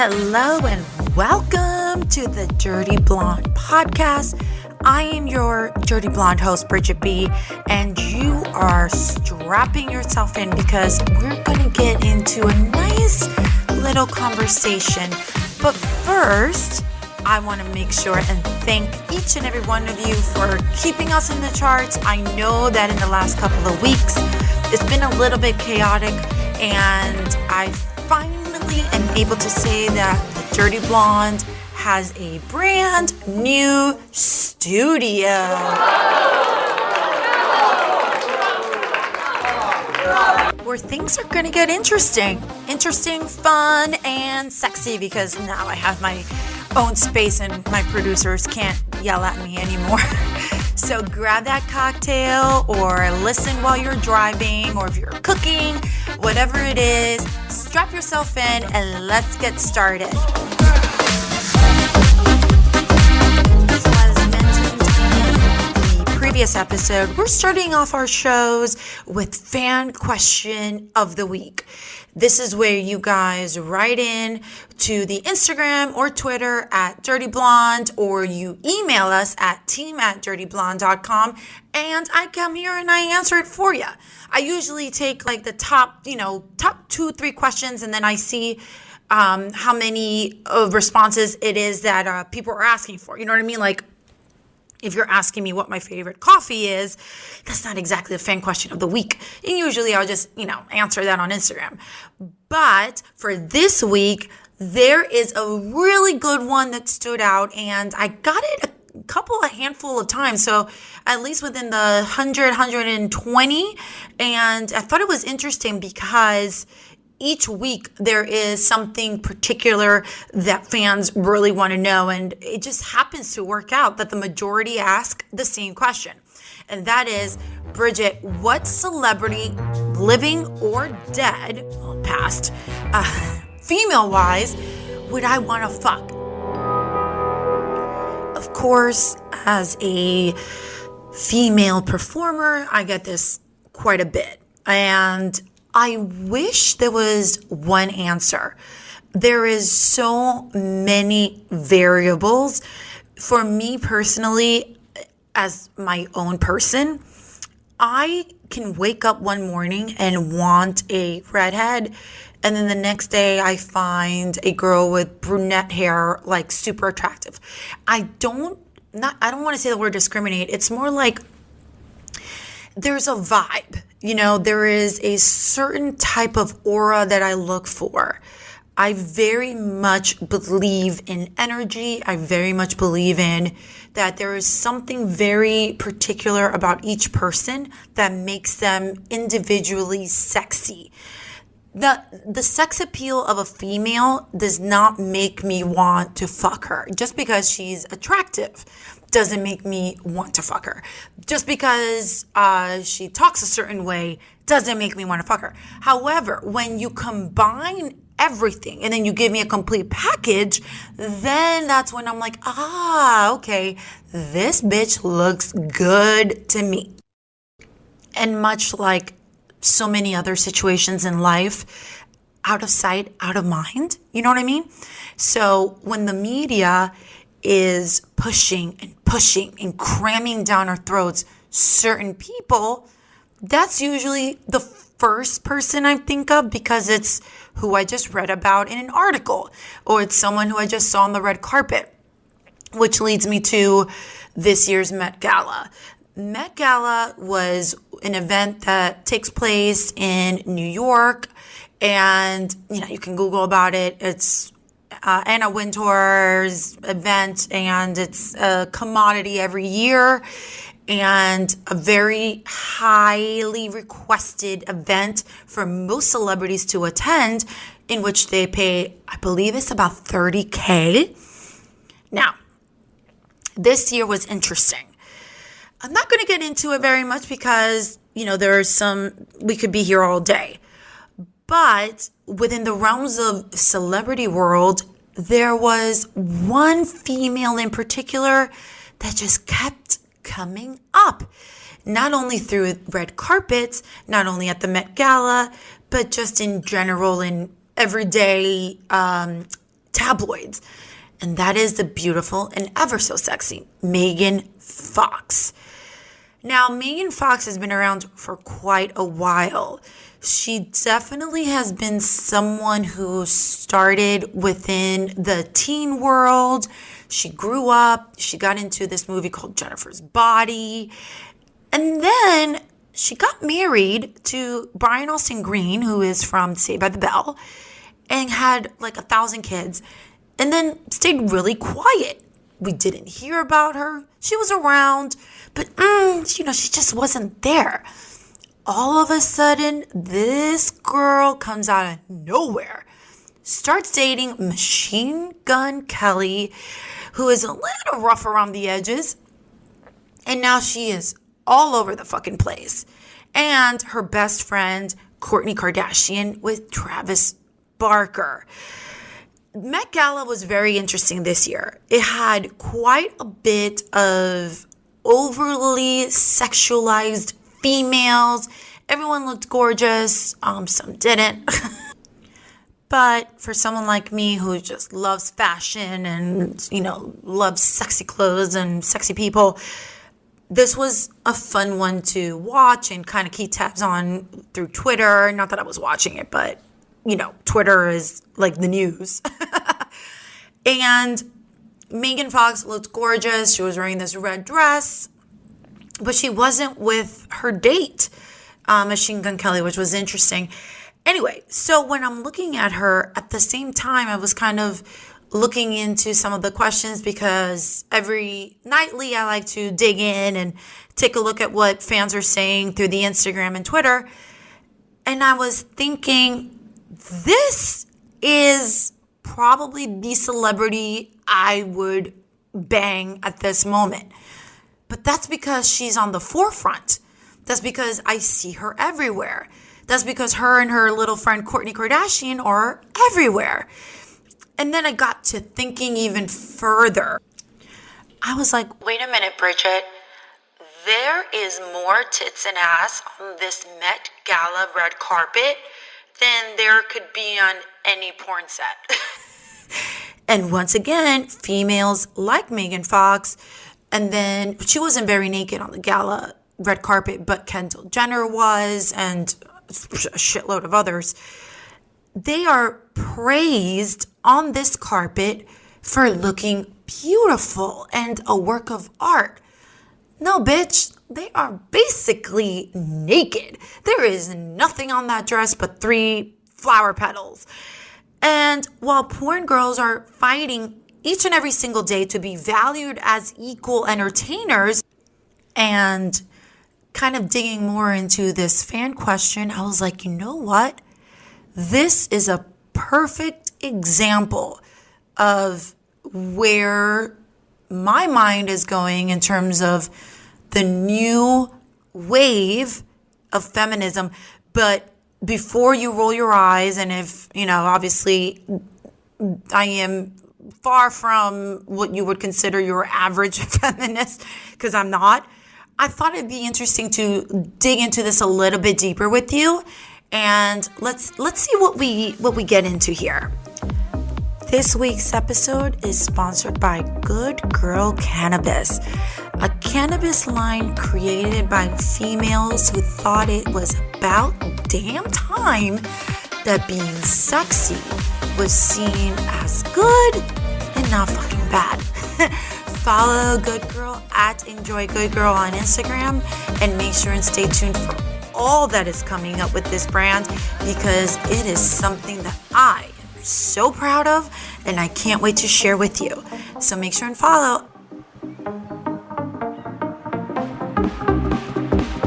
Hello and welcome to the Dirty Blonde podcast. I am your Dirty Blonde host, Bridgette B, and you are strapping yourself in because we're going to get into a nice little conversation. But first, I want to make sure and thank each and every one of you for keeping us in the charts. I know that in the last couple of weeks, it's been a little bit chaotic, and I finally am able to say that the Dirty Blonde has a brand new studio. Where things are going to get interesting, fun, and sexy, because now I have my own space and my producers can't yell at me anymore. So grab that cocktail or listen while you're driving, or if you're cooking, whatever it is, strap yourself in and let's get started. So as mentioned in the previous episode, we're starting off our shows with fan question of the week. This is where you guys write in to the Instagram or Twitter at Dirty Blonde, or you email us at team@dirtyblonde.com, and I come here and I answer it for you. I usually take like the top 2-3 questions, and then I see how many responses it is that people are asking for. You know what I mean? Like, if you're asking me what my favorite coffee is, that's not exactly the fan question of the week. And usually I'll just, answer that on Instagram. But for this week, there is a really good one that stood out, and I got it a handful of times. So at least within the 120. And I thought it was interesting because each week there is something particular that fans really want to know, and it just happens to work out that the majority ask the same question. And that is, Bridgette, what celebrity, living or dead, past, female-wise, would I want to fuck? Of course, as a female performer, I get this quite a bit. And I wish there was one answer. There is so many variables. For me personally, as my own person, I can wake up one morning and want a redhead, and then the next day I find a girl with brunette hair like super attractive. I don't want to say the word discriminate. It's more like there's a vibe. There is a certain type of aura that I look for. I very much believe in energy. I very much believe in that there is something very particular about each person that makes them individually sexy. The sex appeal of a female does not make me want to fuck her. Just because she's attractive doesn't make me want to fuck her. Just because she talks a certain way doesn't make me want to fuck her. However, when you combine everything and then you give me a complete package, then that's when I'm like, okay, this bitch looks good to me. And much like so many other situations in life, out of sight, out of mind. You know what I mean? So when the media is pushing and cramming down our throats certain people, that's usually the first person I think of, because it's who I just read about in an article, or it's someone who I just saw on the red carpet, which leads me to this year's Met Gala. Met Gala was an event that takes place in New York, and you can Google about it. It's Anna Wintour's event, and it's a commodity every year, and a very highly requested event for most celebrities to attend, in which they pay, I believe it's about $30,000. Now, this year was interesting. I'm not going to get into it very much because, we could be here all day. But within the realms of celebrity world, there was one female in particular that just kept coming up. Not only through red carpets, not only at the Met Gala, but just in general in everyday tabloids. And that is the beautiful and ever so sexy Megan Fox. Now, Megan Fox has been around for quite a while. She definitely has been someone who started within the teen world. She grew up, she got into this movie called Jennifer's Body, and then she got married to Brian Austin Green, who is from Saved by the Bell, and had like 1,000 kids, and then stayed really quiet. We didn't hear about her. She was around, but she just wasn't there. All of a sudden, this girl comes out of nowhere, starts dating Machine Gun Kelly, who is a little rough around the edges, and now she is all over the fucking place. And her best friend, Kourtney Kardashian, with Travis Barker. Met Gala was very interesting this year. It had quite a bit of overly sexualized females. Everyone looked gorgeous. Some didn't. But for someone like me who just loves fashion and, loves sexy clothes and sexy people, this was a fun one to watch and kind of keep tabs on through Twitter. Not that I was watching it, but, Twitter is like the news. And Megan Fox looked gorgeous. She was wearing this red dress, but she wasn't with her date, Machine Gun Kelly, which was interesting. Anyway, so when I'm looking at her, at the same time, I was kind of looking into some of the questions because every nightly I like to dig in and take a look at what fans are saying through the Instagram and Twitter. And I was thinking, this is probably the celebrity I would bang at this moment. But that's because she's on the forefront. That's because I see her everywhere. That's because her and her little friend Kourtney Kardashian are everywhere. And then I got to thinking even further. I was like, wait a minute, Bridgette. There is more tits and ass on this Met Gala red carpet than there could be on any porn set. And once again, females like Megan Fox, and then she wasn't very naked on the gala red carpet, but Kendall Jenner was, and a shitload of others. They are praised on this carpet for looking beautiful and a work of art. No, bitch, they are basically naked. There is nothing on that dress but 3 flower petals. And while porn girls are fighting each and every single day to be valued as equal entertainers, and kind of digging more into this fan question, I was like, you know what? This is a perfect example of where my mind is going in terms of the new wave of feminism. But before you roll your eyes, and if, obviously I am far from what you would consider your average feminist, because I'm not, I thought it'd be interesting to dig into this a little bit deeper with you. And let's see what we get into here. This week's episode is sponsored by Good Girl Cannabis, a cannabis line created by females who thought it was about damn time that being sexy was seen as good and not fucking bad. Follow Good Girl at Enjoy Good Girl on Instagram, and make sure and stay tuned for all that is coming up with this brand, because it is something that I am so proud of and I can't wait to share with you. So make sure and follow.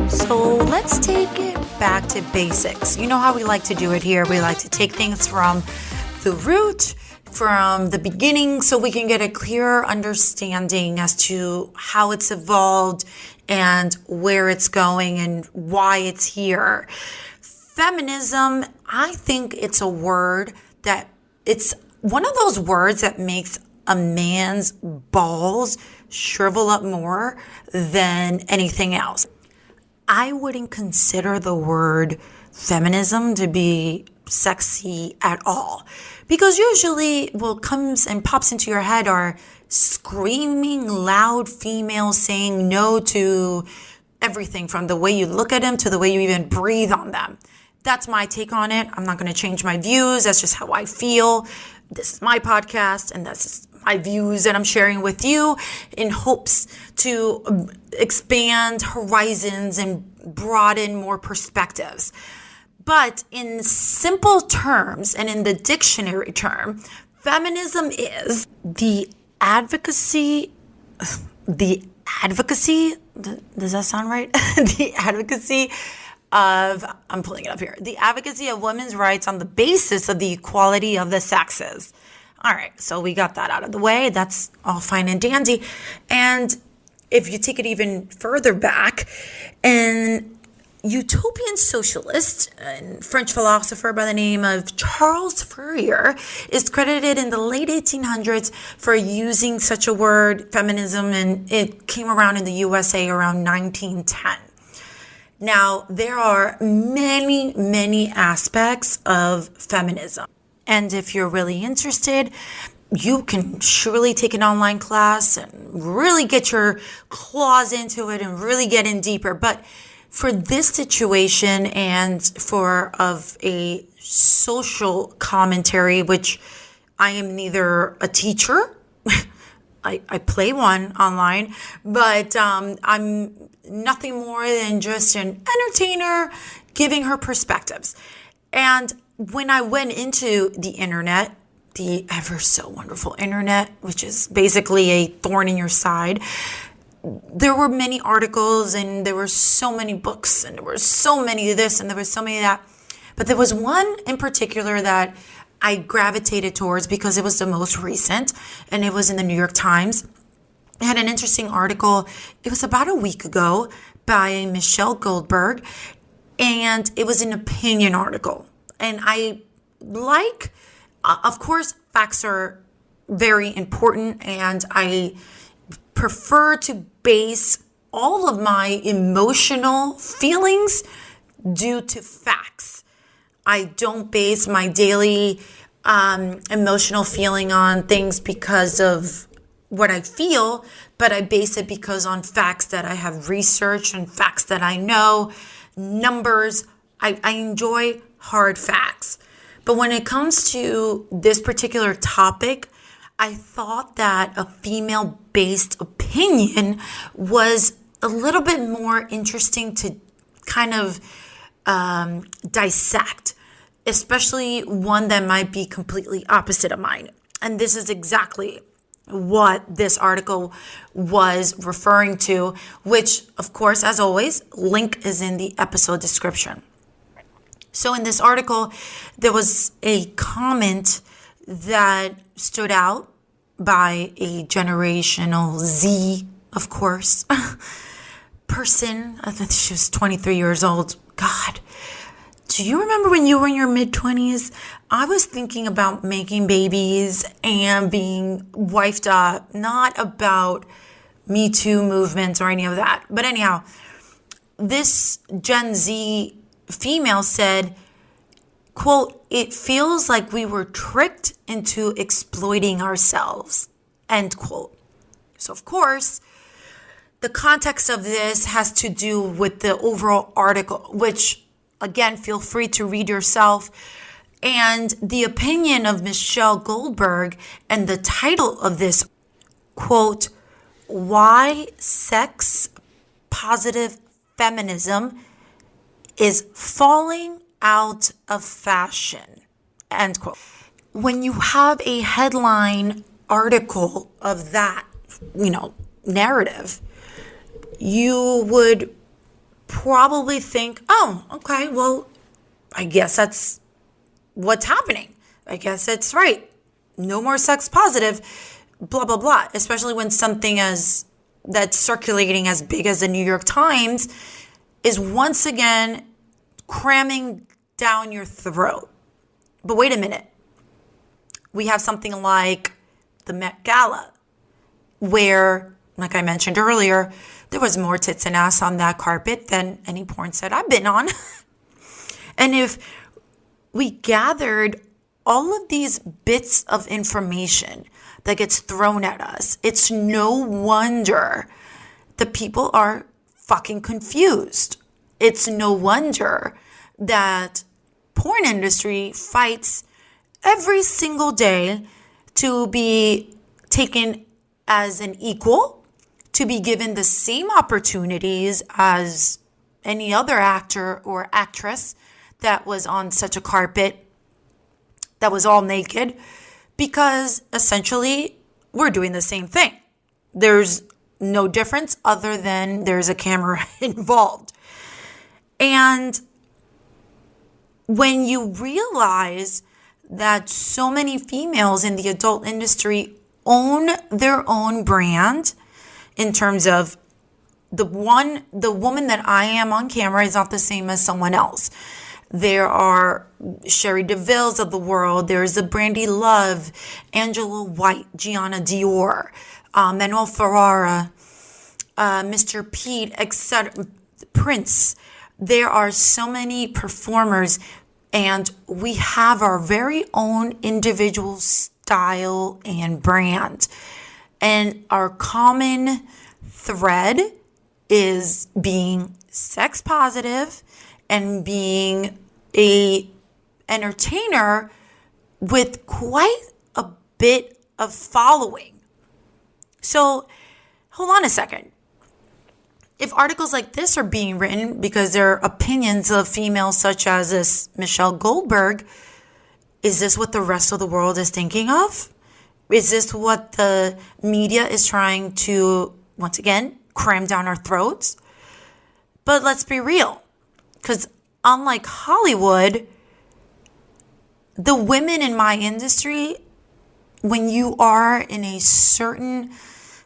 So let's take it back to basics. You know how we like to do it here. We like to take things from the root, from the beginning, so we can get a clearer understanding as to how it's evolved and where it's going and why it's here. Feminism, I think it's a word that it's one of those words that makes a man's balls shrivel up more than anything else. I wouldn't consider the word feminism to be sexy at all. Because usually what comes and pops into your head are screaming, loud females saying no to everything from the way you look at them to the way you even breathe on them. That's my take on it. I'm not going to change my views. That's just how I feel. This is my podcast, and that's my views that I'm sharing with you in hopes to expand horizons and broaden more perspectives. But in simple terms and in the dictionary term, feminism is the advocacy, does that sound right? The advocacy of, I'm pulling it up here, the advocacy of women's rights on the basis of the equality of the sexes. All right, so we got that out of the way. That's all fine and dandy. And if you take it even further back, an utopian socialist and French philosopher by the name of Charles Fourier is credited in the late 1800s for using such a word, feminism, and it came around in the USA around 1910. Now, there are many, many aspects of feminism. And if you're really interested, you can surely take an online class and really get your claws into it and really get in deeper. But for this situation and for of a social commentary, which I am neither a teacher, I play one online, but I'm nothing more than just an entertainer giving her perspectives. And when I went into the internet, the ever so wonderful internet, which is basically a thorn in your side, there were many articles and there were so many books and there were so many of this and there was so many of that. But there was one in particular that I gravitated towards because it was the most recent, and it was in the New York Times. It had an interesting article. It was about a week ago by Michelle Goldberg, and it was an opinion article. And I like, of course, facts are very important, and I prefer to base all of my emotional feelings due to facts. I don't base my daily emotional feeling on things because of what I feel, but I base it because on facts that I have researched and facts that I know, numbers. I enjoy hard facts. But when it comes to this particular topic, I thought that a female-based opinion was a little bit more interesting to kind of dissect, especially one that might be completely opposite of mine. And this is exactly what this article was referring to, which, of course, as always, link is in the episode description. So in this article, there was a comment that stood out by a generational Z, of course, person. I think she was 23 years old. God, do you remember when you were in your mid-20s? I was thinking about making babies and being wifed up, not about Me Too movements or any of that. But anyhow, this Gen Z female said, quote, "It feels like we were tricked into exploiting ourselves," end quote. So of course, the context of this has to do with the overall article, which again, feel free to read yourself. And the opinion of Michelle Goldberg and the title of this, quote, "Why Sex Positive Feminism is Falling Out of Fashion," end quote. When you have a headline article of that, narrative, you would probably think, oh, okay, well, I guess that's what's happening. I guess it's right. No more sex positive, blah, blah, blah. Especially when something that's circulating as big as the New York Times is once again cramming down your throat. But wait a minute. We have something like the Met Gala, where, like I mentioned earlier, there was more tits and ass on that carpet than any porn set I've been on. And if we gathered all of these bits of information that gets thrown at us, it's no wonder the people are fucking confused. It's no wonder that porn industry fights every single day to be taken as an equal, to be given the same opportunities as any other actor or actress that was on such a carpet that was all naked, because essentially we're doing the same thing. There's no difference other than there's a camera involved. And when you realize that so many females in the adult industry own their own brand, in terms of the woman that I am on camera is not the same as someone else. There are Sherry DeVille's of the world. There's a Brandy Love, Angela White, Gianna Dior, Manuel Ferrara, Mr. Pete, etc., Prince. There are so many performers, and we have our very own individual style and brand. And our common thread is being sex positive and being a entertainer with quite a bit of following. So hold on a second. If articles like this are being written because they're opinions of females such as this Michelle Goldberg, is this what the rest of the world is thinking of? Is this what the media is trying to, once again, cram down our throats? But let's be real. Because unlike Hollywood, the women in my industry, when you are in a certain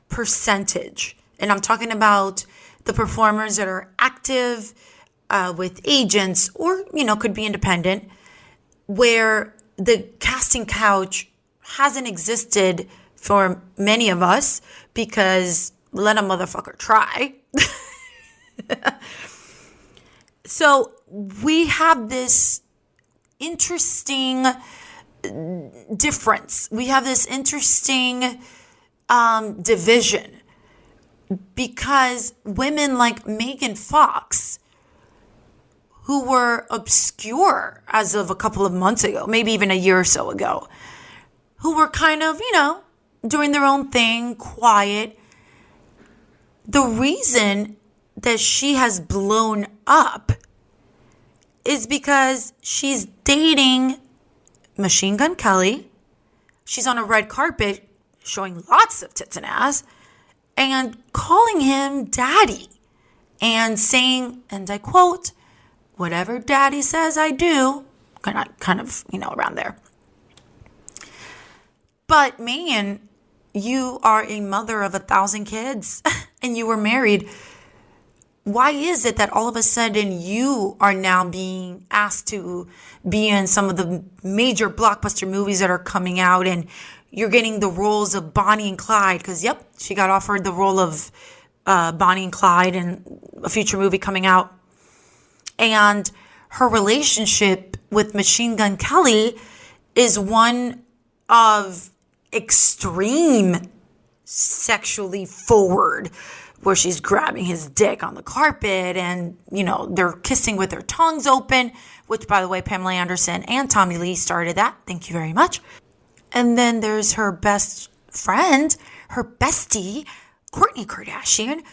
percentage, and I'm talking about the performers that are active with agents or, could be independent, where the casting couch hasn't existed for many of us because let a motherfucker try. So we have this interesting difference. We have this interesting division because women like Megan Fox, who were obscure as of a couple of months ago, maybe even a year or so ago, who were kind of, doing their own thing, quiet. The reason that she has blown up is because she's dating Machine Gun Kelly. She's on a red carpet showing lots of tits and ass and calling him daddy and saying, and I quote, "Whatever daddy says I do," kind of, around there. But man, you are a mother of 1,000 kids and you were married. Why is it that all of a sudden you are now being asked to be in some of the major blockbuster movies that are coming out, and you're getting the roles of Bonnie and Clyde? Because, yep, she got offered the role of Bonnie and Clyde in a future movie coming out. And her relationship with Machine Gun Kelly is one of extreme sexually forward, where she's grabbing his dick on the carpet and, they're kissing with their tongues open, which, by the way, Pamela Anderson and Tommy Lee started that. Thank you very much. And then there's her best friend, her bestie, Kourtney Kardashian,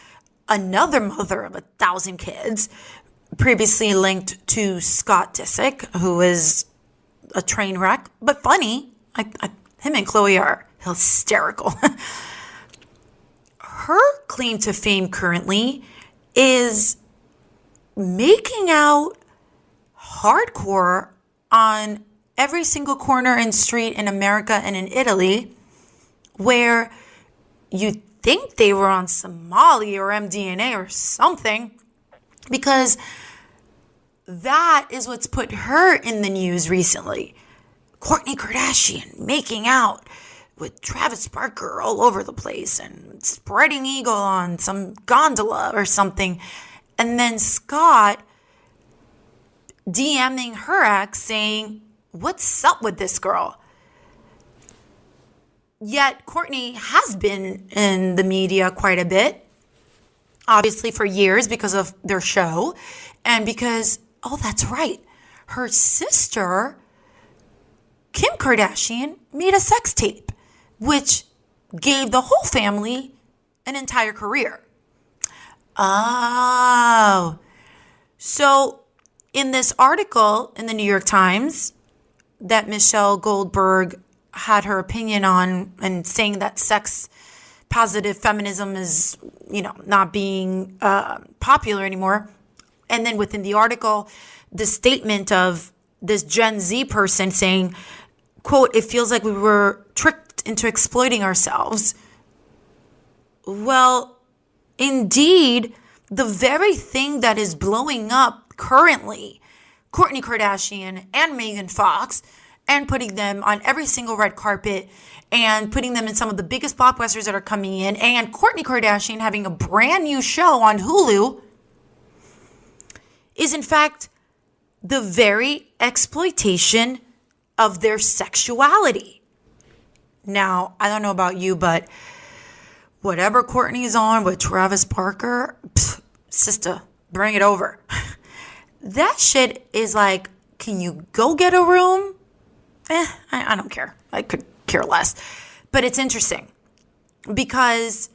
another mother of 1,000 kids, previously linked to Scott Disick, who is a train wreck, but funny. Him and Khloe are hysterical. Her claim to fame currently is making out hardcore on every single corner and street in America and in Italy, where you think they were on some Molly or MDMA or something, because that is what's put her in the news recently. Kourtney Kardashian making out with Travis Barker all over the place and spreading eagle on some gondola or something. And then Scott DMing her ex saying, what's up with this girl? Yet Kourtney has been in the media quite a bit, obviously for years because of their show and because, oh, that's right, her sister, Kim Kardashian, made a sex tape, which gave the whole family an entire career. Oh, so in this article in the New York Times that Michelle Goldberg had her opinion on and saying that sex positive feminism is, not being popular anymore. And then within the article, the statement of this Gen Z person saying, quote, it feels like we were tricked into exploiting ourselves. Well, indeed, the very thing that is blowing up currently, Kourtney Kardashian and Megan Fox, and putting them on every single red carpet and putting them in some of the biggest blockbusters that are coming in, and Kourtney Kardashian having a brand new show on Hulu, is in fact the very exploitation of their sexuality. Now, I don't know about you, but whatever Kourtney's on with Travis Barker, sister, bring it over. That shit is like, can you go get a room? I don't care. I could care less. But it's interesting because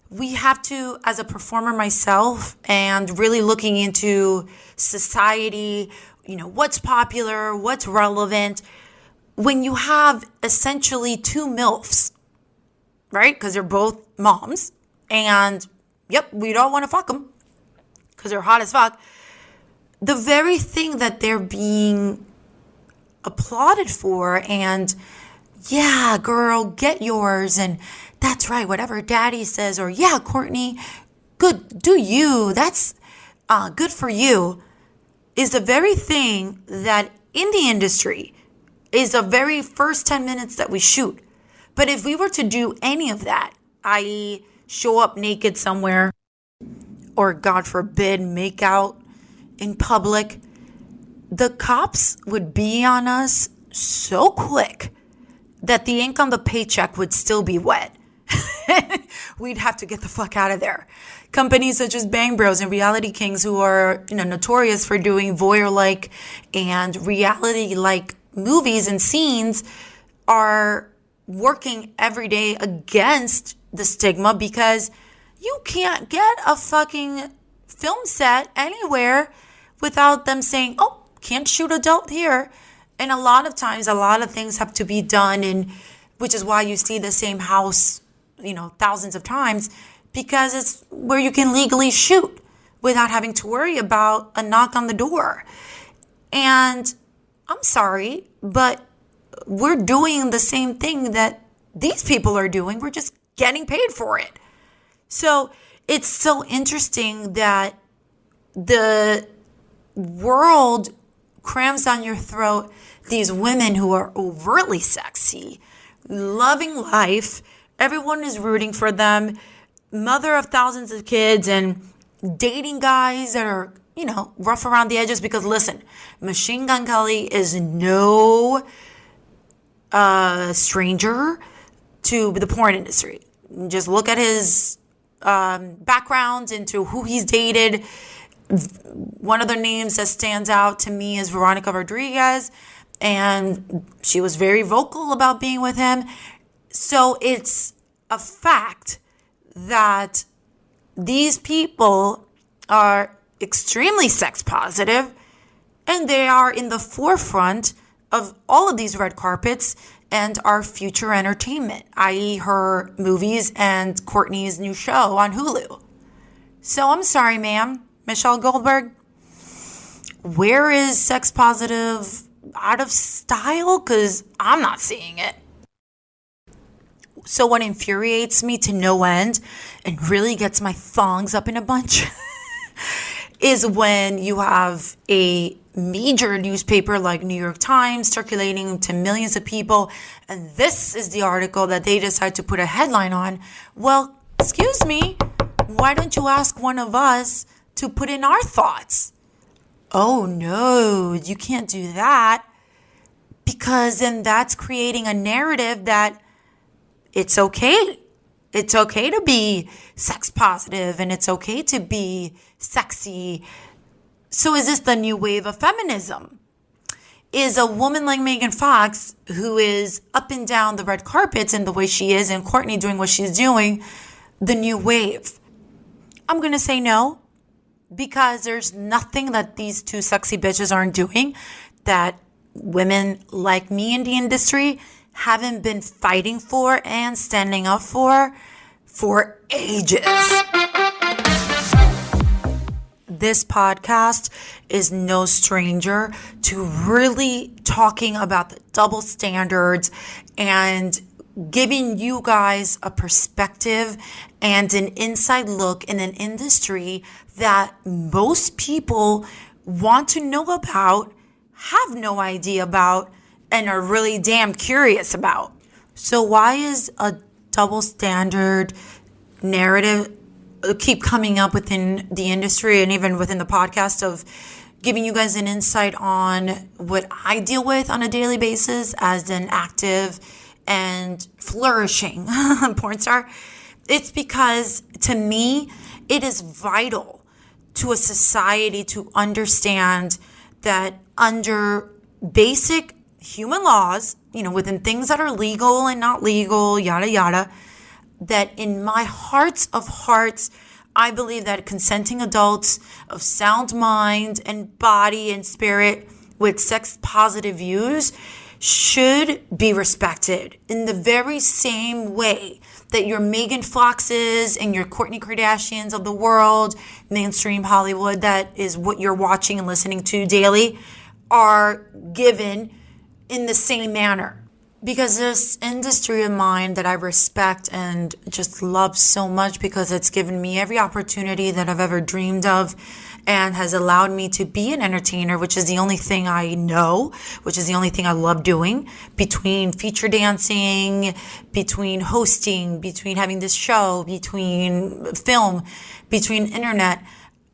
we have to, as a performer myself, and really looking into society, what's popular, what's relevant, when you have essentially two MILFs, right? Because they're both moms, and yep, we don't want to fuck them because they're hot as fuck. The very thing that they're being applauded for, and yeah, girl, get yours, and that's right, whatever daddy says, or yeah, Kourtney, good, do you, that's good for you, is the very thing that in the industry is the very first 10 minutes that we shoot. But if we were to do any of that, i.e. show up naked somewhere, or God forbid, make out in public, the cops would be on us so quick that the ink on the paycheck would still be wet. We'd have to get the fuck out of there. Companies such as Bang Bros and Reality Kings, who are notorious for doing voyeur-like and reality-like movies and scenes, are working every day against the stigma because you can't get a fucking film set anywhere without them saying, oh, can't shoot adult here. And a lot of times, a lot of things have to be done, and which is why you see the same house, thousands of times, because it's where you can legally shoot without having to worry about a knock on the door. And I'm sorry, but we're doing the same thing that these people are doing. We're just getting paid for it. So it's so interesting that the world crams down your throat these women who are overtly sexy, loving life. Everyone is rooting for them, mother of thousands of kids, and dating guys that are, rough around the edges. Because listen, Machine Gun Kelly is no stranger to the porn industry. Just look at his background into who he's dated. One of the names that stands out to me is Veronica Rodriguez, and she was very vocal about being with him. So it's a fact that these people are extremely sex positive, and they are in the forefront of all of these red carpets and our future entertainment, i.e. her movies and Kourtney's new show on Hulu. So I'm sorry, ma'am, Michelle Goldberg, where is sex positive out of style? Because I'm not seeing it. So what infuriates me to no end and really gets my thongs up in a bunch is when you have a major newspaper like New York Times circulating to millions of people, and this is the article that they decide to put a headline on. Well, excuse me, why don't you ask one of us to put in our thoughts? oh no, you can't do that, because then that's creating a narrative that it's okay. It's okay to be sex positive and it's okay to be sexy. So is this the new wave of feminism? Is a woman like Megan Fox, who is up and down the red carpets in the way she is, and Kourtney doing what she's doing, the new wave? I'm going to say no, because there's nothing that these two sexy bitches aren't doing that women like me in the industry haven't been fighting for and standing up for ages. This podcast is no stranger to really talking about the double standards and giving you guys a perspective and an inside look in an industry that most people want to know about, have no idea about, and are really damn curious about. So why is a double standard narrative keep coming up within the industry and even within the podcast of giving you guys an insight on what I deal with on a daily basis as an active and flourishing porn star? It's because, to me, it is vital to a society to understand that under basic human laws, within things that are legal and not legal, yada, yada, that in my hearts of hearts, I believe that consenting adults of sound mind and body and spirit with sex positive views should be respected in the very same way that your Megan Foxes and your Kourtney Kardashians of the world, mainstream Hollywood, that is what you're watching and listening to daily, are given in the same manner. Because this industry of mine that I respect and just love so much, because it's given me every opportunity that I've ever dreamed of and has allowed me to be an entertainer, which is the only thing I know, which is the only thing I love doing, between feature dancing, between hosting, between having this show, between film, between internet.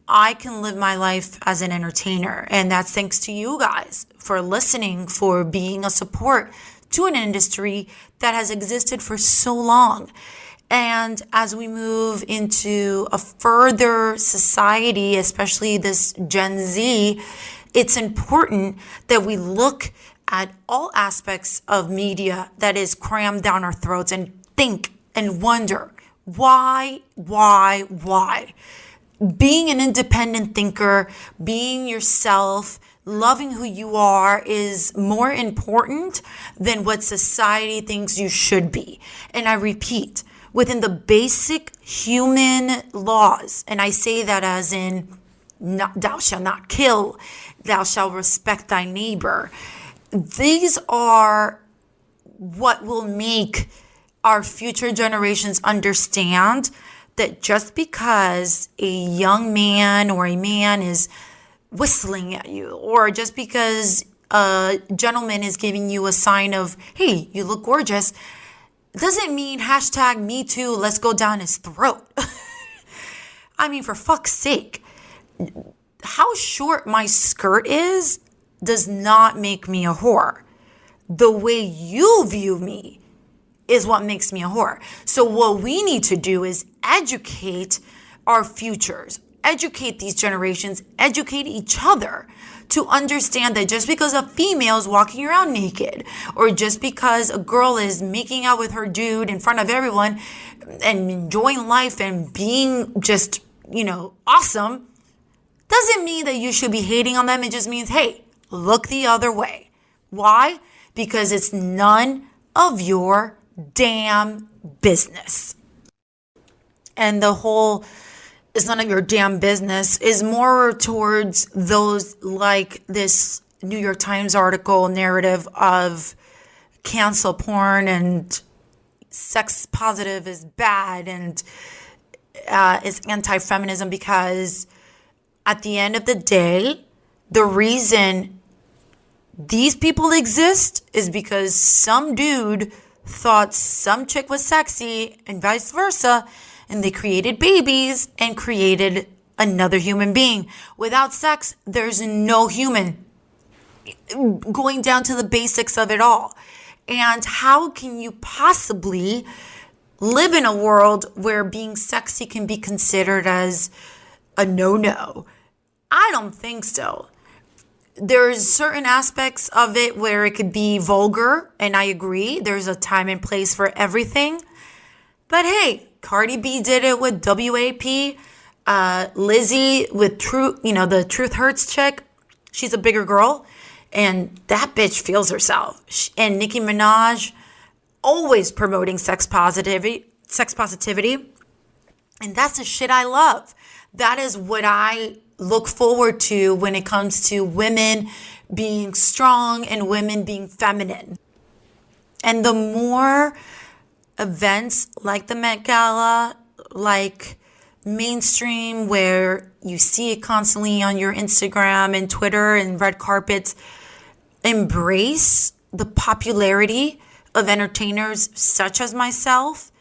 I can live my life as an entertainer. And that's thanks to you guys for listening, for being a support to an industry that has existed for so long. And as we move into a further society, especially this Gen Z, it's important that we look at all aspects of media that is crammed down our throats and think and wonder, why? Being an independent thinker, being yourself, loving who you are is more important than what society thinks you should be. And I repeat, within the basic human laws, and I say that as in, thou shalt not kill, thou shalt respect thy neighbor. These are what will make our future generations understand that just because a young man or a man is whistling at you, or just because a gentleman is giving you a sign of, hey, you look gorgeous, doesn't mean hashtag me too, let's go down his throat. I mean, for fuck's sake, how short my skirt is does not make me a whore. The way you view me is what makes me a whore. So what we need to do is educate our futures, educate these generations, educate each other to understand that just because a female is walking around naked, or just because a girl is making out with her dude in front of everyone and enjoying life and being just, awesome, doesn't mean that you should be hating on them. It just means, hey, look the other way. Why? Because it's none of your damn business. And the whole "it's none of your damn business" is more towards those like this New York Times article narrative of cancel porn and sex positive is bad and is anti-feminism, because at the end of the day, the reason these people exist is because some dude thought some chick was sexy and vice versa, and they created babies and created another human being. Without sex, there's no human. Going down to the basics of it all. And how can you possibly live in a world where being sexy can be considered as a no-no? I don't think so. There's certain aspects of it where it could be vulgar, and I agree. There's a time and place for everything. But hey, Cardi B did it with WAP. Lizzie with the Truth Hurts chick. She's a bigger girl, and that bitch feels herself. And Nicki Minaj, always promoting sex positivity. And that's the shit I love. That is what I look forward to when it comes to women being strong and women being feminine. And the more events like the Met Gala, like mainstream, where you see it constantly on your Instagram and Twitter and red carpets, embrace the popularity of entertainers such as myself,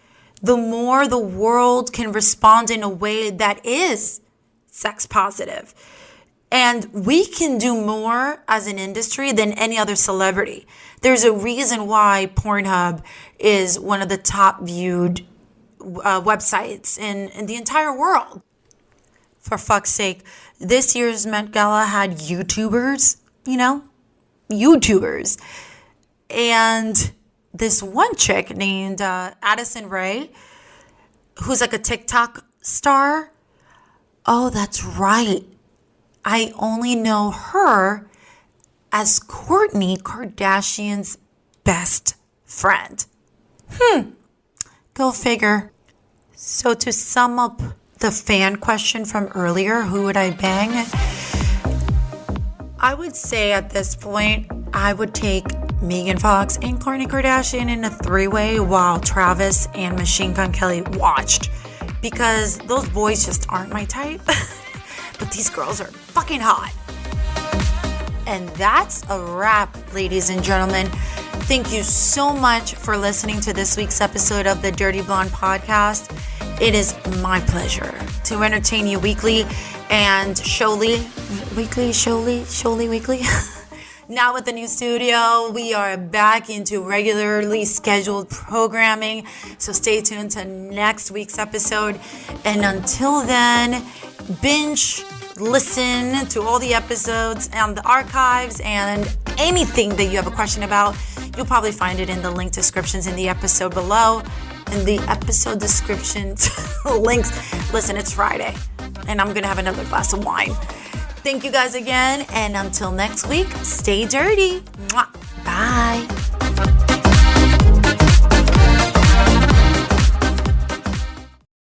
the more the world can respond in a way that is sex positive. And we can do more as an industry than any other celebrity. There's a reason why Pornhub is one of the top viewed websites in the entire world. For fuck's sake, this year's Met Gala had YouTubers, YouTubers. And this one chick named Addison Rae, who's like a TikTok star. Oh, that's right. I only know her as Kourtney Kardashian's best friend. Go figure. So to sum up the fan question from earlier, who would I bang? I would say at this point, I would take Megan Fox and Kourtney Kardashian in a three-way while Travis and Machine Gun Kelly watched. Because those boys just aren't my type. But these girls are fucking hot. And that's a wrap, ladies and gentlemen. Thank you so much for listening to this week's episode of the Dirty Blonde Podcast. It is my pleasure to entertain you weekly and weekly. Now with the new studio, we are back into regularly scheduled programming. So stay tuned to next week's episode. And until then, binge, listen to all the episodes and the archives and anything that you have a question about. You'll probably find it in the link descriptions in the episode below. In the episode description links. Listen, it's Friday, and I'm going to have another glass of wine. Thank you guys again, and until next week, stay dirty. Mwah. Bye.